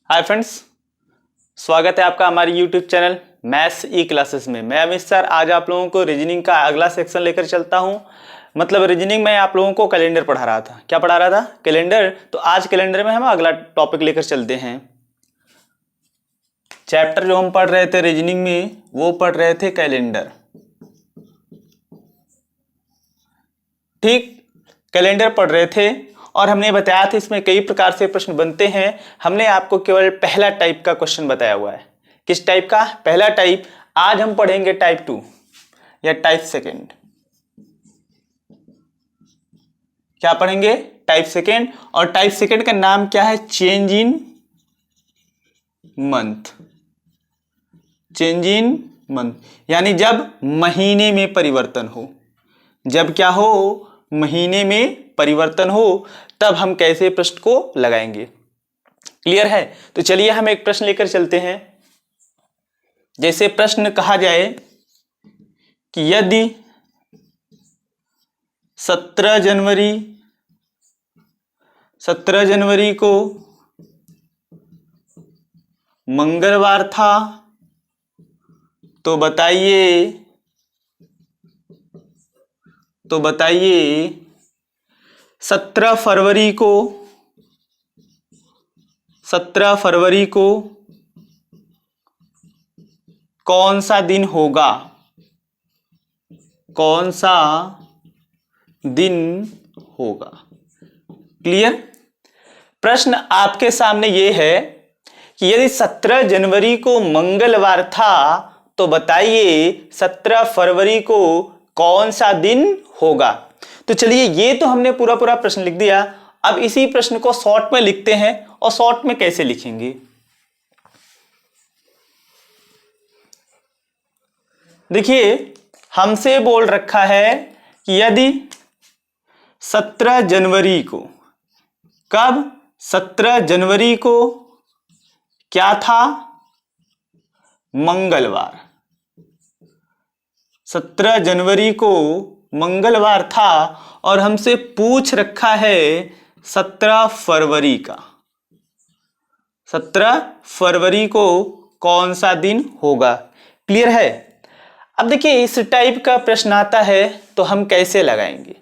Hi friends, स्वागत है आपका हमारे यूट्यूब चैनल मैथ्स ई क्लासेस में। मैं अमित सर आज आप लोगों को रीजनिंग का अगला सेक्शन लेकर चलता हूं। मतलब रीजनिंग में आप लोगों को कैलेंडर पढ़ा रहा था। क्या पढ़ा रहा था? कैलेंडर। तो आज कैलेंडर में हम अगला टॉपिक लेकर चलते हैं। चैप्टर जो हम पढ़ रहे थे रीजनिंग में वो पढ़ रहे थे कैलेंडर। ठीक, कैलेंडर पढ़ रहे थे और हमने बताया था इसमें कई प्रकार से प्रश्न बनते हैं। हमने आपको केवल पहला टाइप का क्वेश्चन बताया हुआ है। किस टाइप का? पहला टाइप। आज हम पढ़ेंगे टाइप 2 या टाइप सेकेंड। क्या पढ़ेंगे? Type second. और टाइप सेकेंड का नाम क्या है? Change in month. Change in month यानी जब महीने में परिवर्तन हो। जब क्या हो? महीने में परिवर्तन हो, तब हम कैसे प्रश्न को लगाएंगे। क्लियर है? तो चलिए हम एक प्रश्न लेकर चलते हैं। जैसे प्रश्न कहा जाए कि यदि 17 जनवरी को मंगलवार था तो बताइए 17 फरवरी को कौन सा दिन होगा? कौन सा दिन होगा? क्लियर? प्रश्न आपके सामने ये है कि यदि 17 जनवरी को मंगलवार था तो बताइए 17 फरवरी को कौन सा दिन होगा। तो चलिए ये तो हमने पूरा प्रश्न लिख दिया। अब इसी प्रश्न को शॉर्ट में लिखते हैं। और शॉर्ट में कैसे लिखेंगे? देखिए हमसे बोल रखा है कि यदि 17 जनवरी को, कब? 17 जनवरी को क्या था? मंगलवार। 17 जनवरी को मंगलवार था और हमसे पूछ रखा है 17 फरवरी का। 17 फरवरी को कौन सा दिन होगा? क्लियर है? अब देखिए इस टाइप का प्रश्न आता है तो हम कैसे लगाएंगे?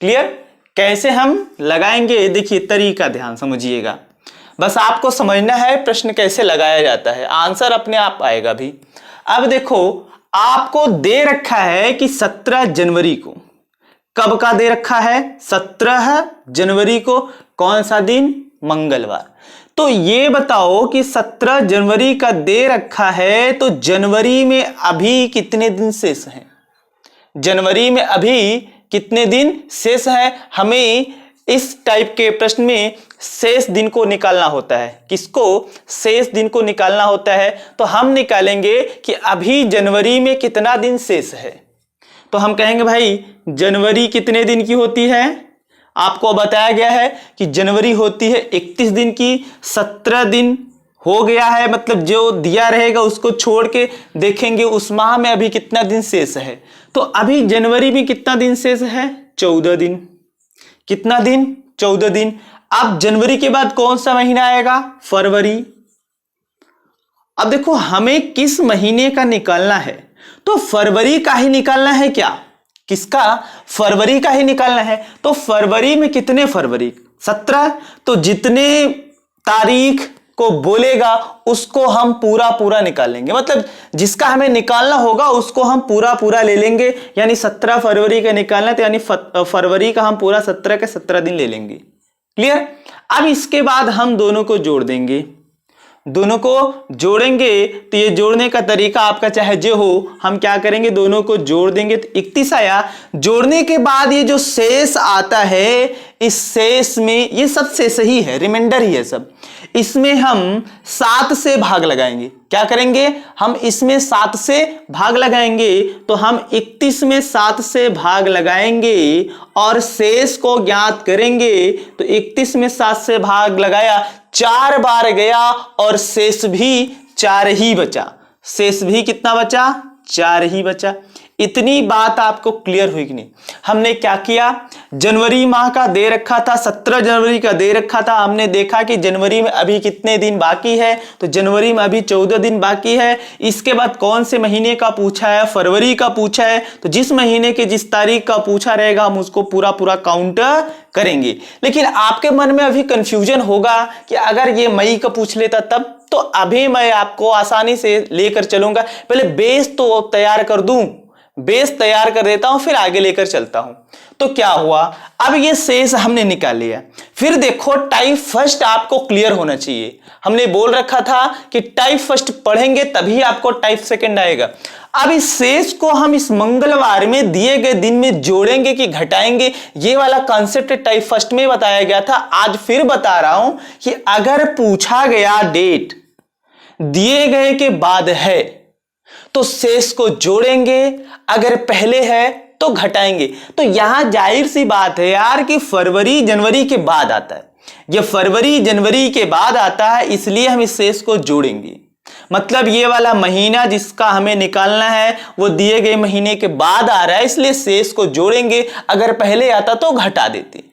क्लियर? कैसे हम लगाएंगे? देखिए तरीका ध्यान समझिएगा। बस आपको समझना है प्रश्न कैसे लगाया जाता है, आंसर अपने आप आएगा भी। अब देखो आपको दे रखा है कि 17 जनवरी को, कब का दे रखा है? 17 जनवरी को कौन सा दिन? मंगलवार। तो ये बताओ कि 17 जनवरी का दे रखा है तो जनवरी में अभी कितने दिन शेष हैं? जनवरी में अभी कितने दिन शेष हैं? हमें इस टाइप के प्रश्न में शेष दिन को निकालना होता है। किसको? शेष दिन को निकालना होता है। तो हम निकालेंगे कि अभी जनवरी में कितना दिन शेष है। तो हम कहेंगे भाई जनवरी कितने दिन की होती है? आपको बताया गया है कि जनवरी होती है 31 दिन की। 17 दिन हो गया है, मतलब जो दिया रहेगा उसको छोड़ के देखेंगे उस माह में अभी कितना दिन शेष है। तो अभी जनवरी में कितना दिन शेष है? 14 दिन। कितना दिन? 14 दिन। अब जनवरी के बाद कौन सा महीना आएगा? फरवरी। अब देखो हमें किस महीने का निकालना है, तो फरवरी का ही निकालना है। क्या? किसका? फरवरी का ही निकालना है। तो फरवरी में कितने फरवरी? 17। तो जितने तारीख को बोलेगा उसको हम पूरा निकालेंगे। मतलब जिसका हमें निकालना होगा उसको हम पूरा ले लेंगे। यानी 17 फरवरी का निकालना, तो यानी फरवरी का हम पूरा 17 के 17 दिन ले लेंगे। क्लियर? अब इसके बाद हम दोनों को जोड़ देंगे। दोनों को जोड़ेंगे तो ये जोड़ने का तरीका आपका चाहे जो हो, हम क्या करेंगे? दोनों को जोड़ देंगे तो 31 आया। जोड़ने के बाद ये जो शेष आता है, इस शेष में ये सब शेष ही है, रिमाइंडर ही है सब। इसमें हम 7 से भाग लगाएंगे। क्या करेंगे? हम इसमें 7 से भाग लगाएंगे। तो हम 31 में 7 से भाग लगाएंगे और शेष को ज्ञात करेंगे। तो 31 में 7 से भाग लगाया, 4 बार गया और शेष भी 4 ही बचा। शेष भी कितना बचा? 4 ही बचा। इतनी बात आपको क्लियर हुई कि नहीं? हमने क्या किया, जनवरी माह का दे रखा था, 17 जनवरी का दे रखा था, हमने देखा कि जनवरी में अभी कितने दिन बाकी है, तो जनवरी में अभी 14 दिन बाकी है। इसके बाद कौन से महीने का पूछा है, फरवरी का पूछा है, तो जिस महीने के जिस तारीख का पूछा रहेगा हम उसको पूरा पूरा काउंट करेंगे। लेकिन आपके मन में अभी कंफ्यूजन होगा कि अगर ये मई का पूछ लेता तब, तो अभी मैं आपको आसानी से लेकर चलूंगा, पहले बेस तो तैयार कर दूं, बेस तैयार कर देता हूं, फिर आगे लेकर चलता हूं। तो क्या हुआ, अब ये शेष हमने निकाल लिया। फिर देखो टाइप फर्स्ट आपको क्लियर होना चाहिए। हमने बोल रखा था कि टाइप फर्स्ट पढ़ेंगे तभी आपको टाइप सेकंड आएगा। अब इस शेष को हम इस मंगलवार में दिए गए दिन में जोड़ेंगे कि घटाएंगे, ये वाला कॉन्सेप्ट टाइप फर्स्ट में बताया गया था। आज फिर बता रहा हूं कि अगर पूछा गया डेट दिए गए के बाद है तो शेष को जोड़ेंगे, अगर पहले है तो घटाएंगे। तो यहां जाहिर सी बात है यार कि फरवरी जनवरी के बाद आता है, ये फरवरी जनवरी के बाद आता है, इसलिए हम इस शेष को जोड़ेंगे। मतलब ये वाला महीना जिसका हमें निकालना है वो दिए गए महीने के बाद आ रहा है, इसलिए शेष को जोड़ेंगे, अगर पहले आता तो घटा देते।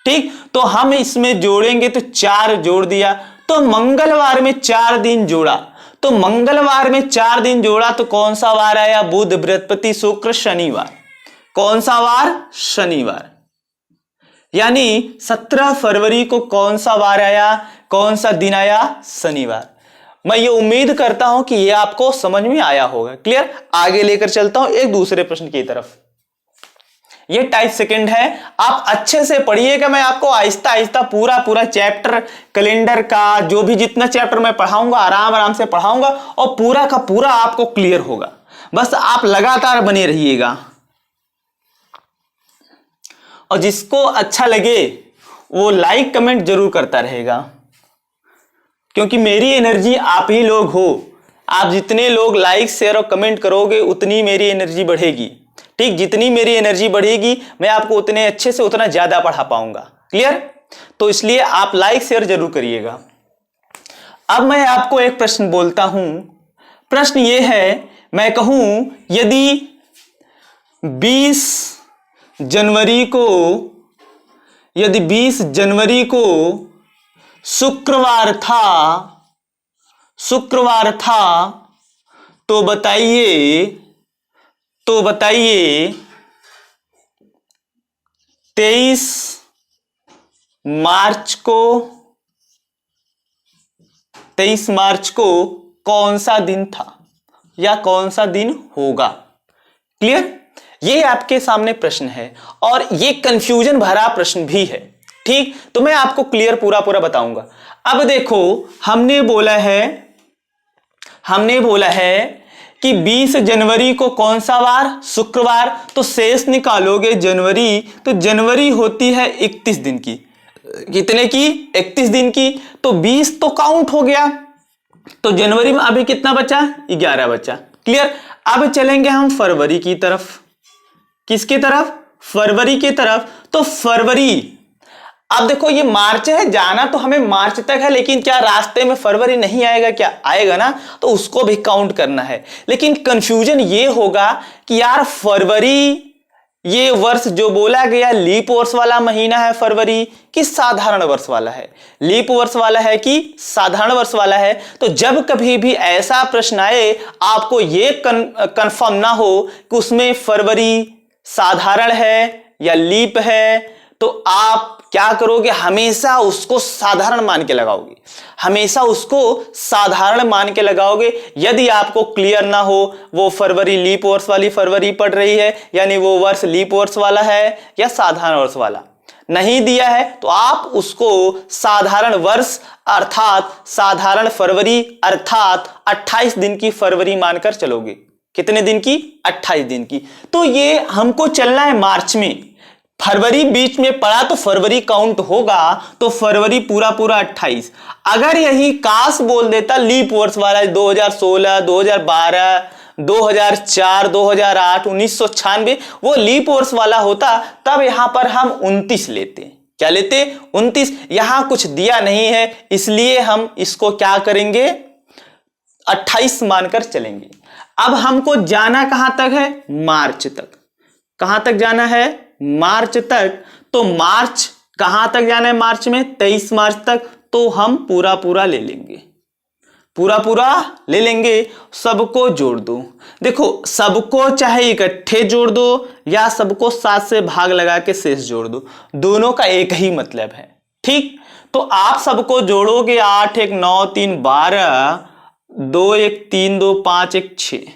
ठीक, तो हम इसमें जोड़ेंगे तो 4 जोड़ दिया, तो मंगलवार में 4 दिन जोड़ा, तो मंगलवार में 4 दिन जोड़ा तो कौन सा वार आया, बुध बृहस्पति शुक्र शनिवार। कौन सा वार, शनिवार। यानी 17 फरवरी को कौन सा वार आया, कौन सा दिन आया, शनिवार। मैं ये उम्मीद करता हूं कि ये आपको समझ में आया होगा। क्लियर, आगे लेकर चलता हूं एक दूसरे प्रश्न की तरफ। ये टाइप सेकंड है, आप अच्छे से पढ़िएगा। मैं आपको आहिस्ता आहिस्ता पूरा पूरा चैप्टर कैलेंडर का जो भी जितना चैप्टर मैं पढ़ाऊंगा आराम आराम से पढ़ाऊंगा और पूरा का पूरा आपको क्लियर होगा। बस आप लगातार बने रहिएगा और जिसको अच्छा लगे वो लाइक कमेंट जरूर करता रहेगा, क्योंकि मेरी एनर्जी आप ही लोग हो। आप जितने लोग लाइक शेयर और कमेंट करोगे उतनी मेरी एनर्जी बढ़ेगी। ठीक, जितनी मेरी एनर्जी बढ़ेगी मैं आपको उतने अच्छे से उतना ज्यादा पढ़ा पाऊंगा। क्लियर, तो इसलिए आप लाइक शेयर जरूर करिएगा। अब मैं आपको एक प्रश्न बोलता हूं। प्रश्न ये है, मैं कहूं यदि 20 जनवरी को शुक्रवार था तो बताइए 23 मार्च को कौन सा दिन था या कौन सा दिन होगा। क्लियर, ये आपके सामने प्रश्न है और ये कंफ्यूजन भरा प्रश्न भी है। ठीक, तो मैं आपको क्लियर पूरा पूरा बताऊंगा। अब देखो, हमने बोला है कि 20 जनवरी को कौन सा वार, शुक्रवार, तो शेष निकालोगे जनवरी, तो जनवरी होती है 31 दिन की। कितने की, 31 दिन की, तो 20 तो काउंट हो गया, तो जनवरी में अभी कितना बचा, 11 बचा। क्लियर, अब चलेंगे हम फरवरी की तरफ। किसकी तरफ, फरवरी की तरफ। तो फरवरी, अब देखो ये मार्च है, जाना तो हमें मार्च तक है, लेकिन क्या रास्ते में फरवरी नहीं आएगा, क्या आएगा ना, तो उसको भी काउंट करना है। लेकिन कंफ्यूजन ये होगा कि यार फरवरी ये वर्ष जो बोला गया लीप वर्ष वाला महीना है फरवरी कि साधारण वर्ष वाला है, लीप वर्ष वाला है कि साधारण वर्ष वाला है। तो जब कभी भी ऐसा प्रश्न आए आपको ये कंफर्म ना हो कि उसमें फरवरी साधारण है या लीप है, तो आप क्या करोगे, हमेशा उसको साधारण मान के लगाओगे, हमेशा उसको साधारण मान के लगाओगे। यदि आपको क्लियर ना हो वो फरवरी लीप वर्ष वाली फरवरी पड़ रही है, यानी वो वर्ष लीप वर्ष वाला है या साधारण वर्ष वाला नहीं दिया है, तो आप उसको साधारण वर्ष अर्थात साधारण फरवरी अर्थात 28 दिन की फरवरी मानकर चलोगे। कितने दिन की, 28 दिन की। तो ये हमको चलना है मार्च में, फरवरी बीच में पड़ा तो फरवरी काउंट होगा, तो फरवरी पूरा पूरा 28। अगर यही काश बोल देता लीप वर्ष वाला 2016, 2012, 2004, 2008, 1996 वो लीप वर्ष वाला होता, तब यहां पर हम 29 लेते। क्या लेते, 29। यहां कुछ दिया नहीं है, इसलिए हम इसको क्या करेंगे, 28 मानकर चलेंगे। अब हमको जाना कहां तक है? मार्च तक। कहां तक जाना है? मार्च तक। तो मार्च कहां तक जाना है? मार्च में 23 मार्च तक। तो हम पूरा पूरा ले लेंगे, पूरा पूरा ले लेंगे। सबको जोड़ दो। देखो सबको चाहे इकट्ठे जोड़ दो या सबको 7 से भाग लगा के शेष जोड़ दो, दोनों का एक ही मतलब है। ठीक, तो आप सबको जोड़ोगे 8 1 9 3 12, 2 1 3 2 5 1 6।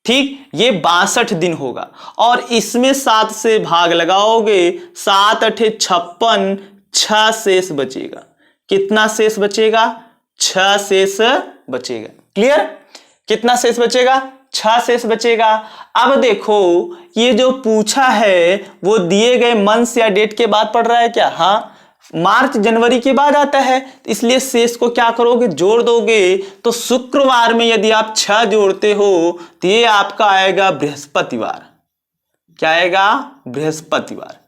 ठीक, ये 62 दिन होगा और इसमें 7 से भाग लगाओगे, 7 8 56, 6 शेष बचेगा। कितना शेष बचेगा? 6 शेष बचेगा। क्लियर? कितना शेष बचेगा? 6 शेष बचेगा। अब देखो ये जो पूछा है वो दिए गए मंथ या डेट के बाद पड़ रहा है क्या? हाँ, मार्च जनवरी के बाद आता है, इसलिए शेष को क्या करोगे? जोड़ दोगे। तो शुक्रवार में यदि आप 6 जोड़ते हो तो ये आपका आएगा बृहस्पतिवार। क्या आएगा? बृहस्पतिवार।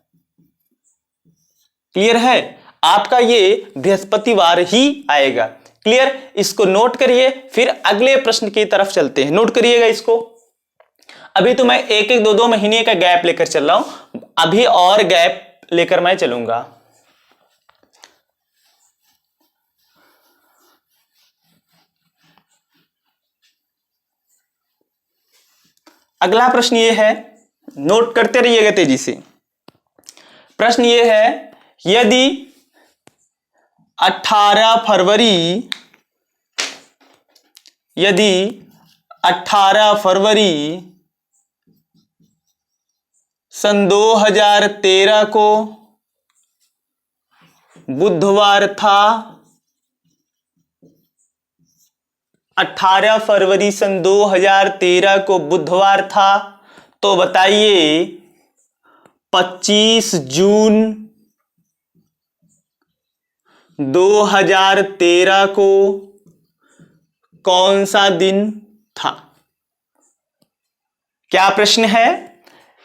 क्लियर है? आपका ये बृहस्पतिवार ही आएगा। क्लियर? इसको नोट करिए, फिर अगले प्रश्न की तरफ चलते हैं। नोट करिएगा इसको। अभी तो मैं 1 1 2 2 महीने का गैप लेकर चल रहा हूं, अभी और गैप लेकर मैं चलूंगा। अगला प्रश्न ये है, नोट करते रहिएगा तेजी से। प्रश्न ये है, यदि 18 फरवरी सन 2013 को बुधवार था, 18 फरवरी सन 2013 को बुधवार था, तो बताइए 25 जून 2013 को कौन सा दिन था? क्या प्रश्न है?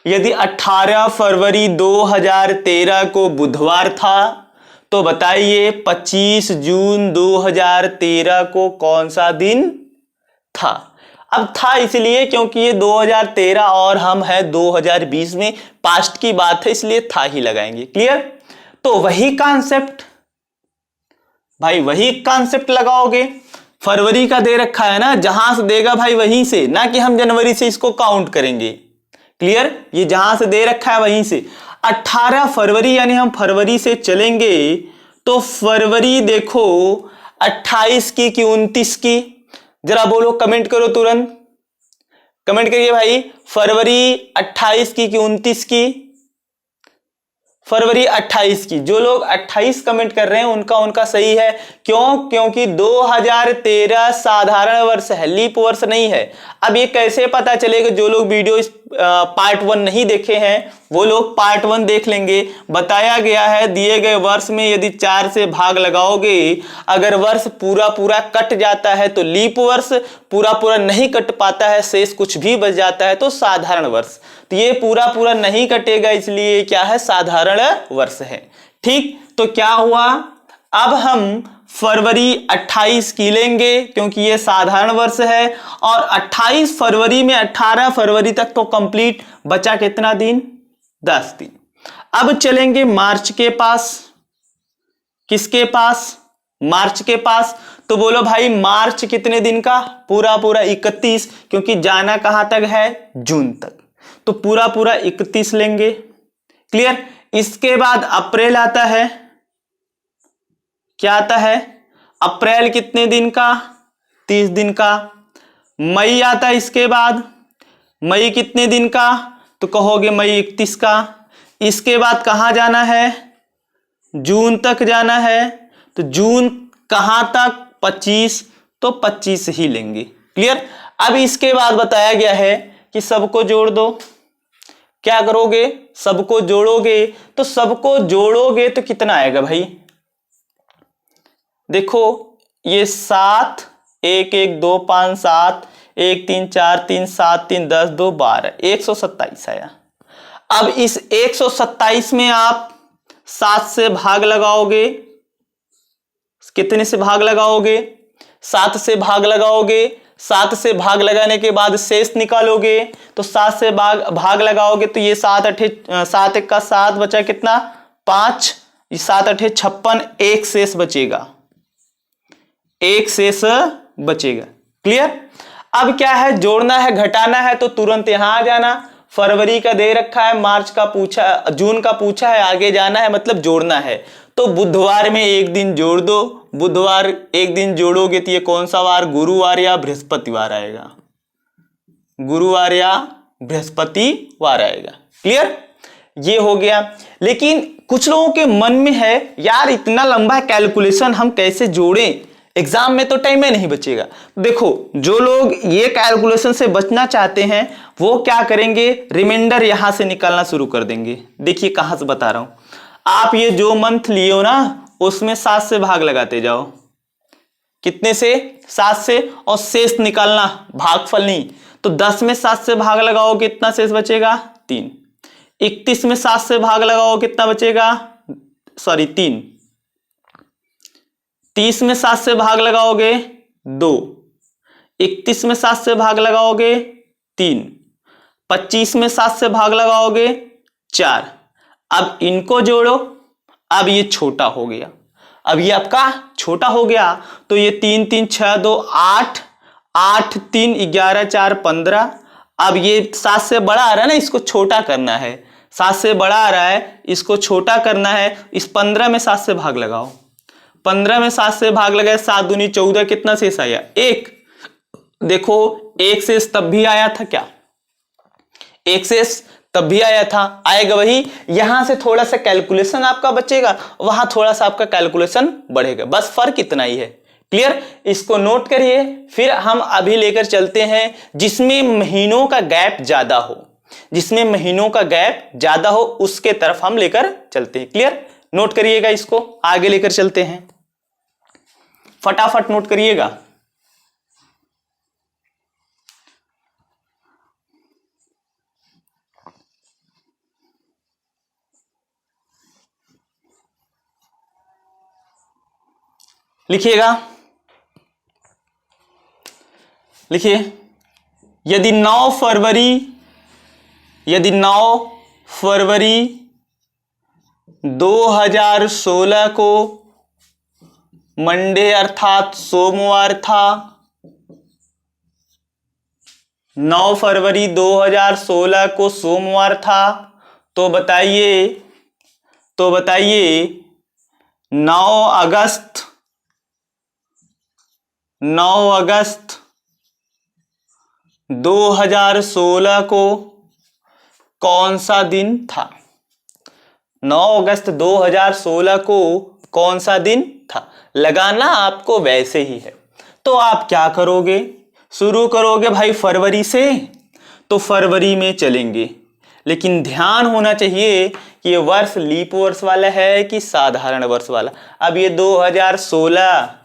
यदि 18 फरवरी 2013 को बुधवार था तो बताइए 25 जून 2013 को कौन सा दिन था? अब था इसलिए क्योंकि ये 2013 और हम हैं 2020 में, पास्ट की बात है इसलिए था ही लगाएंगे। क्लियर? तो वही कॉन्सेप्ट भाई, वही कॉन्सेप्ट लगाओगे। फरवरी का दे रखा है ना, जहां से देगा भाई वहीं से, ना कि हम जनवरी से इसको काउंट करेंगे। क्लियर? ये जहां से दे रखा है वहीं से। 18 फरवरी यानी हम फरवरी से चलेंगे तो फरवरी देखो 28 की कि 29 की? जरा बोलो, कमेंट करो तुरंत, कमेंट करिए भाई। फरवरी 28 की कि 29 की? फरवरी 28 की। जो लोग 28 कमेंट कर रहे हैं उनका सही है। क्यों? क्योंकि 2013 साधारण वर्ष है, लीप वर्ष नहीं है। अब ये कैसे पता चलेगा? जो लोग वीडियो पार्ट 1 नहीं देखे हैं वो लोग पार्ट 1 देख लेंगे। बताया गया है दिए गए वर्ष में यदि 4 से भाग लगाओगे, अगर वर्ष पूरा पूरा कट जाता है तो लीप वर्ष, पूरा पूरा नहीं कट पाता है, शेष कुछ भी बच जाता है तो साधारण वर्ष। तो ये पूरा पूरा नहीं कटेगा, इसलिए क्या है? साधारण वर्ष है। ठीक, तो क्या हुआ? अब हम फरवरी 28 की लेंगे क्योंकि ये साधारण वर्ष है, और 28 फरवरी में 18 फरवरी तक तो कंप्लीट, बचा कितना दिन? 10 दिन। अब चलेंगे मार्च के पास। किसके पास? मार्च के पास। तो बोलो भाई मार्च कितने दिन का? पूरा पूरा 31, क्योंकि जाना कहां तक है? जून तक। तो पूरा पूरा 31 लेंगे। क्लियर? इसके बाद अप्रैल आता है। क्या आता है? अप्रैल कितने दिन का? 30 दिन का। मई आता है इसके बाद। मई कितने दिन का? तो कहोगे मई 31 का। इसके बाद कहां जाना है? जून तक जाना है। तो जून कहां तक? 25, तो 25 ही लेंगे। क्लियर? अब इसके बाद बताया गया है कि सबको जोड़ दो। क्या करोगे? सबको जोड़ोगे। तो सबको जोड़ोगे तो कितना आएगा भाई? देखो ये 7 1 1 2 5 7 1 3 4 3 7 3 10 2 12 127 आया। अब इस 127 में आप 7 से भाग लगाओगे। कितने से भाग लगाओगे? 7 से भाग लगाओगे। 7 से भाग लगाने के बाद शेष निकालोगे तो 7 से भाग लगाओगे तो ये 7 एक का 7 बचा कितना 5, 7 8 56, एक शेष बचेगा, एक शेष बचेगा। क्लियर। अब क्या है, जोड़ना है घटाना है तो तुरंत यहां आ जाना। फरवरी का दे रखा है, मार्च का पूछा, जून का पूछा है, आगे जाना है मतलब जोड़ना है। तो बुधवार में एक दिन जोड़ दो, बुधवार एक दिन जोड़ोगे तो ये कौन सा वार, गुरुवार या बृहस्पतिवार आएगा, गुरुवार या बृहस्पतिवार आएगा। क्लियर, ये हो गया। लेकिन कुछ लोगों के मन में है यार इतना लंबा कैलकुलेशन हम कैसे जोड़ें, एग्जाम में तो टाइम में नहीं बचेगा। देखो जो लोग ये कैलकुलेशन से बचना चाहते हैं वो क्या करेंगे, रिमाइंडर यहां से निकालना शुरू कर देंगे। देखिए कहां से बता रहा हूं, आप ये जो मंथ लिए हो ना उसमें 7 से भाग लगाते जाओ, कितने से, 7 से, और शेष निकालना, भागफल नहीं। तो 10 में 7 से भाग लगाओ कितना शेष बचेगा 3, 31 में 7 से भाग लगाओ कितना बचेगा, 3, 30 में 7 से भाग लगाओगे 2, 31 में 7 से भाग लगाओगे 3, 25 में 7 से भाग लगाओगे 4। अब इनको जोड़ो, अब ये छोटा हो गया, अब ये आपका छोटा हो गया तो ये 3 3 6 2 8, 8 3 11 4 15। अब ये 7 से बड़ा आ रहा है ना, इसको छोटा करना है, 7 से बड़ा आ रहा है इसको छोटा करना है। इस 15 में 7 से भाग लगाओ, 15 में 7 से भाग लगाए, 7 दूनी 14, कितना शेष आया 1। देखो एक शेष तब भी आया था क्या, एक शेष तब भी आया था, आएगा वही। यहां से थोड़ा सा कैलकुलेशन आपका बचेगा, वहां थोड़ा सा आपका कैलकुलेशन बढ़ेगा, बस फर्क इतना ही है। क्लियर, इसको नोट करिए। फिर हम अभी लेकर चलते हैं जिसमें महीनों का गैप ज्यादा हो, जिसमें महीनों का गैप ज्यादा हो उसके तरफ हम लेकर चलते हैं। क्लियर, नोट करिएगा, इसको आगे लेकर चलते हैं, फटाफट नोट करिएगा। लिखिएगा, लिखिए, यदि 9 फरवरी 2016 को मंडे अर्थात सोमवार था, 9 फरवरी 2016 को सोमवार था, तो बताइए 9 अगस्त 2016 को कौन सा दिन था, 9 अगस्त 2016 को कौन सा दिन था। लगाना आपको वैसे ही है, तो आप क्या करोगे, शुरू करोगे भाई फरवरी से, तो फरवरी में चलेंगे। लेकिन ध्यान होना चाहिए कि ये वर्ष लीप वर्ष वाला है कि साधारण वर्ष वाला। अब ये 2016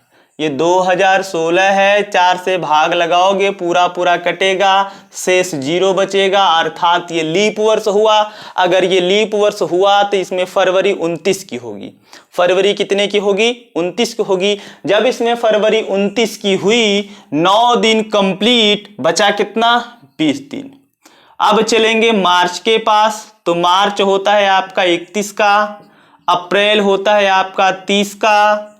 है, 4 से भाग लगाओगे पूरा पूरा कटेगा, शेष 0 बचेगा, अर्थात ये लीप वर्ष हुआ। अगर ये लीप वर्ष हुआ तो इसमें फरवरी 29 की होगी। फरवरी कितने की होगी, 29 की होगी। जब इसमें फरवरी 29 की हुई, 9 दिन कंप्लीट, बचा कितना 20 दिन। अब चलेंगे मार्च के पास, तो मार्च होता है आपका 31 का, अप्रैल होता है आपका 30 का,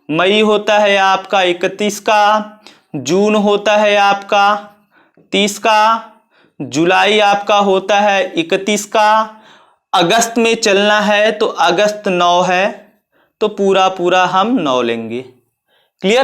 मई होता है आपका 31 का, जून होता है आपका 30 का, जुलाई आपका होता है 31 का, अगस्त में चलना है तो अगस्त 9 है, तो पूरा पूरा हम 9 लेंगे। क्लियर।